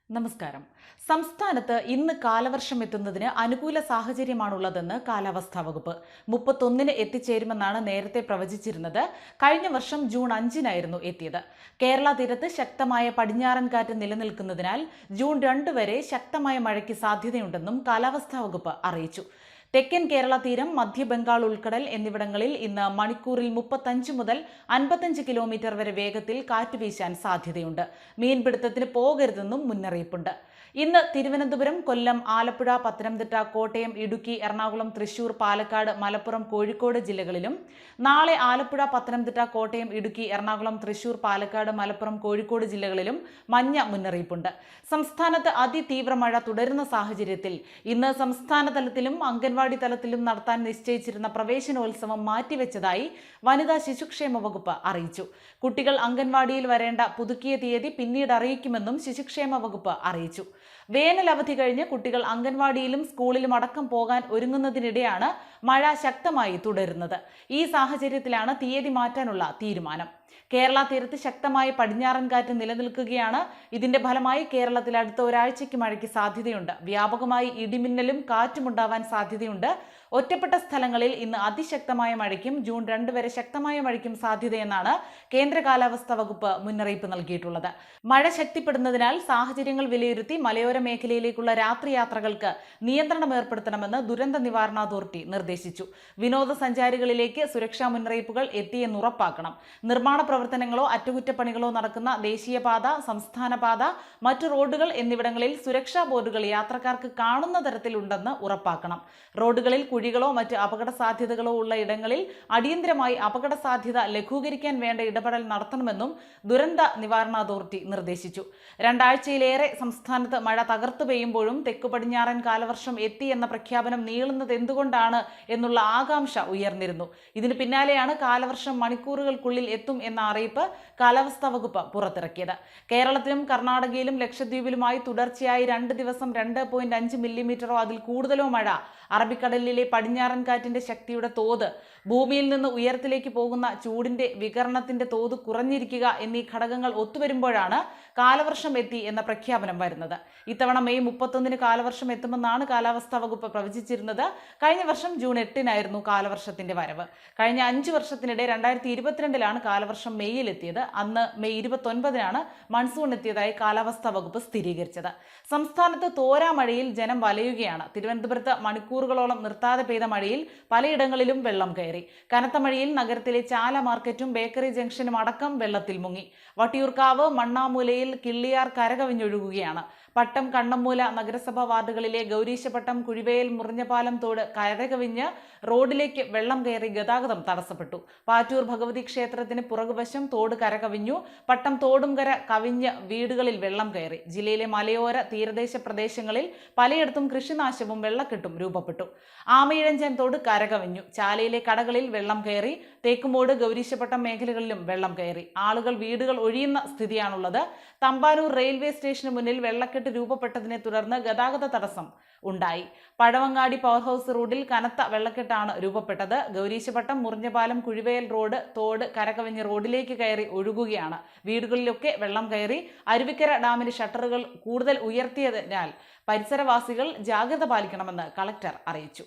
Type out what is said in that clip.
നമസ്കാരം. സംസ്ഥാനത്ത് ഇന്ന് കാലവർഷം എത്തുന്നതിന് അനുകൂല സാഹചര്യമാണുള്ളതെന്ന് കാലാവസ്ഥാ വകുപ്പ്. 31-ന് എത്തിച്ചേരുമെന്നാണ് നേരത്തെ പ്രവചിച്ചിരുന്നത്. കഴിഞ്ഞ വർഷം ജൂൺ 5-നായിരുന്നു എത്തിയത്. കേരള തീരത്ത് ശക്തമായ പടിഞ്ഞാറൻ കാറ്റ് നിലനിൽക്കുന്നതിനാൽ ജൂൺ 2 വരെ ശക്തമായ മഴയ്ക്ക് സാധ്യതയുണ്ടെന്നും കാലാവസ്ഥാ വകുപ്പ് അറിയിച്ചു. തെക്കൻ കേരള തീരം, മധ്യ ബംഗാൾ ഉൾക്കടൽ എന്നിവിടങ്ങളിൽ ഇന്ന് മണിക്കൂറിൽ 35 മുതൽ 55 കിലോമീറ്റർ വരെ വേഗത്തിൽ കാറ്റ് വീശാൻ സാധ്യതയുണ്ട്. മീൻപിടുത്തത്തിന് പോകരുതെന്നും മുന്നറിയിപ്പുണ്ട്. ഇന്ന് തിരുവനന്തപുരം, കൊല്ലം, ആലപ്പുഴ, പത്തനംതിട്ട, കോട്ടയം, ഇടുക്കി, എറണാകുളം, തൃശൂർ, പാലക്കാട്, മലപ്പുറം, കോഴിക്കോട് ജില്ലകളിലും നാളെ ആലപ്പുഴ, പത്തനംതിട്ട, കോട്ടയം, ഇടുക്കി, എറണാകുളം, തൃശൂർ, പാലക്കാട്, മലപ്പുറം, കോഴിക്കോട് ജില്ലകളിലും മഞ്ഞ മുന്നറിയിപ്പുണ്ട്. സംസ്ഥാനത്ത് അതിതീവ്ര മഴ തുടരുന്ന സാഹചര്യത്തിൽ ഇന്ന് സംസ്ഥാന തലത്തിലും അംഗൻവാടി തലത്തിലും നടത്താൻ നിശ്ചയിച്ചിരുന്ന പ്രവേശനോത്സവം മാറ്റിവെച്ചതായി വനിതാ ശിശുക്ഷേമ വകുപ്പ് അറിയിച്ചു. കുട്ടികൾ അംഗൻവാടിയിൽ വരേണ്ട പുതുക്കിയ തീയതി പിന്നീട് അറിയിക്കുമെന്നും ശിശുക്ഷേമ വകുപ്പ് അറിയിച്ചു. വേനൽ അവധി കഴിഞ്ഞ് കുട്ടികൾ അംഗൻവാടിയിലും സ്കൂളിലും അടക്കം പോകാൻ ഒരുങ്ങുന്നതിനിടെയാണ് മഴ ശക്തമായി തുടരുന്നത്. ഈ സാഹചര്യത്തിലാണ് തീയതി മാറ്റാനുള്ള തീരുമാനം. കേരള തീരത്ത് ശക്തമായ പടിഞ്ഞാറൻ കാറ്റ് നിലനിൽക്കുകയാണ്. ഇതിന്റെ ഫലമായി കേരളത്തിൽ അടുത്ത ഒരാഴ്ചയ്ക്ക് മഴയ്ക്ക് സാധ്യതയുണ്ട്. വ്യാപകമായി ഇടിമിന്നലും കാറ്റും ഉണ്ടാവാൻ സാധ്യതയുണ്ട്. ഒറ്റപ്പെട്ട സ്ഥലങ്ങളിൽ ഇന്ന് അതിശക്തമായ മഴയ്ക്കും ജൂൺ 2 വരെ ശക്തമായ മഴയ്ക്കും സാധ്യതയെന്നാണ് കേന്ദ്ര കാലാവസ്ഥാ വകുപ്പ് മുന്നറിയിപ്പ് നൽകിയിട്ടുള്ളത്. മഴ ശക്തിപ്പെടുന്നതിനാൽ സാഹചര്യങ്ങൾ വിലയിരുത്തി മലയോര മേഖലയിലേക്കുള്ള രാത്രിയാത്രകൾക്ക് നിയന്ത്രണം ഏർപ്പെടുത്തണമെന്ന് ദുരന്ത നിവാരണ അതോറിറ്റി നിർദ്ദേശിച്ചു. വിനോദസഞ്ചാരികളിലേക്ക് സുരക്ഷാ മുന്നറിയിപ്പുകൾ എത്തിയെന്ന് ഉറപ്പാക്കണം. നിർമ്മാണ പ്രവർത്തനങ്ങളോ അറ്റകുറ്റപ്പണികളോ നടക്കുന്ന ദേശീയപാത, സംസ്ഥാനപാത, മറ്റു റോഡുകൾ എന്നിവിടങ്ങളിൽ സുരക്ഷാ ബോർഡുകൾ യാത്രക്കാർക്ക് കാണുന്ന തരത്തിലുണ്ടെന്ന് ഉറപ്പാക്കണം. റോഡുകളിൽ കുഴികളോ മറ്റ് അപകട സാധ്യതകളോ ഉള്ള ഇടങ്ങളിൽ അടിയന്തരമായി അപകട സാധ്യത ലഘൂകരിക്കാൻ വേണ്ട ഇടപെടൽ നടത്തണമെന്നും ദുരന്ത നിവാരണ അതോറിറ്റി നിർദ്ദേശിച്ചു. 2 ആഴ്ചയിലേറെ സംസ്ഥാനത്ത് മഴ തകർത്തു പെയ്യുമ്പോഴും തെക്കു പടിഞ്ഞാറൻ കാലവർഷം എത്തി എന്ന പ്രഖ്യാപനം നീളുന്നത് എന്തുകൊണ്ടാണ് എന്നുള്ള ആകാംക്ഷ ഉയർന്നിരുന്നു. ഇതിന് പിന്നാലെയാണ് കാലവർഷം മണിക്കൂറുകൾക്കുള്ളിൽ എത്തും എന്ന അറിയിപ്പ് കാലാവസ്ഥാ വകുപ്പ് പുറത്തിറക്കിയത്. കേരളത്തിലും കർണാടകയിലും ലക്ഷദ്വീപിലുമായി തുടർച്ചയായി 2 ദിവസം 2.5 മില്ലിമീറ്ററോ അതിൽ കൂടുതലോ മഴ, അറബിക്കടലിലെ പടിഞ്ഞാറൻ കാറ്റിന്റെ ശക്തിയുടെ തോത്, ഭൂമിയിൽ നിന്ന് ഉയരത്തിലേക്ക് പോകുന്ന ചൂടിന്റെ വികരണത്തിന്റെ തോത് കുറഞ്ഞിരിക്കുക എന്നീ ഘടകങ്ങൾ ഒത്തുവരുമ്പോഴാണ് കാലവർഷം എത്തി എന്ന പ്രഖ്യാപനം വരുന്നത്. ഇത്തവണ മെയ് 31-ന് കാലവർഷം എത്തുമെന്നാണ് കാലാവസ്ഥാ വകുപ്പ് പ്രവചിച്ചിരുന്നത്. കഴിഞ്ഞ വർഷം ജൂൺ 8-നായിരുന്നു കാലവർഷത്തിന്റെ വരവ്. കഴിഞ്ഞ 5 വർഷത്തിനിടെ 2022-ലാണ് കാലവർഷം മെയ്യിലെത്തിയത്. അന്ന് മെയ് 29-നാണ് മൺസൂൺ എത്തിയതായി കാലാവസ്ഥാ വകുപ്പ് സ്ഥിരീകരിച്ചത്. സംസ്ഥാനത്ത് തോരാ മഴയിൽ ജനം വലയുകയാണ്. തിരുവനന്തപുരത്ത് മണിക്കൂറുകളോളം നിർത്താതെ പെയ്ത മഴയിൽ പലയിടങ്ങളിലും വെള്ളം കയറി. കനത്ത മഴയിൽ നഗരത്തിലെ ചാല മാർക്കറ്റും ബേക്കറി ജംഗ്ഷനും അടക്കം വെള്ളത്തിൽ മുങ്ങി. വട്ടിയൂർക്കാവ്, മണ്ണാമൂലയിൽ കിള്ളിയാർ കരകവിഞ്ഞൊഴുകുകയാണ്. പട്ടം, കണ്ണമ്മൂല നഗരസഭാ വാർഡുകളിലെ ഗൗരീശപട്ടം, കുഴിവേൽ, മുറിഞ്ഞപാലം തോട് കരകവിഞ്ഞ് റോഡിലേക്ക് വെള്ളം കയറി ഗതാഗതം തടസ്സപ്പെട്ടു. പാറ്റൂർ ഭഗവതി ക്ഷേത്രത്തിന് പുറകുവശം തോട് കരകവിഞ്ഞു. പട്ടം തോടും കര കവിഞ്ഞ് വീടുകളിൽ വെള്ളം കയറി. ജില്ലയിലെ മലയോര തീരദേശ പ്രദേശങ്ങളിൽ പലയിടത്തും കൃഷിനാശവും വെള്ളക്കെട്ടും രൂപപ്പെട്ടു. ആമയിഴഞ്ചൻ തോട് കരകവിഞ്ഞു. ചാലയിലെ കടകളിൽ വെള്ളം കയറി. തേക്കുമോട്, ഗൗരീശപട്ടം മേഖലകളിലും വെള്ളം കയറി. ആളുകൾ വീടുകൾ ഒഴിയുന്ന സ്ഥിതിയാണുള്ളത്. തമ്പാനൂർ റെയിൽവേ സ്റ്റേഷന് മുന്നിൽ വെള്ളക്കെട്ട് രൂപപ്പെട്ടതിനെ തുടർന്ന് ഗതാഗത തടസ്സം ഉണ്ടായി. പഴവങ്ങാടി പവർ ഹൗസ് റോഡിൽ കനത്ത വെള്ളക്കെട്ടാണ് രൂപപ്പെട്ടത്. ഗൗരീശപട്ടം, മുറിഞ്ഞപാലം, കുഴിവേൽ റോഡ് തോട് കരകവിഞ്ഞ് റോഡിലേക്ക് കയറി ഒഴുകുകയാണ്. വീടുകളിലൊക്കെ വെള്ളം കയറി. അരുവിക്കര ഡാമിന്റെ ഷട്ടറുകൾ കൂടുതൽ ഉയർത്തിയതിനാൽ പരിസരവാസികൾ ജാഗ്രത പാലിക്കണമെന്ന് കളക്ടർ അറിയിച്ചു.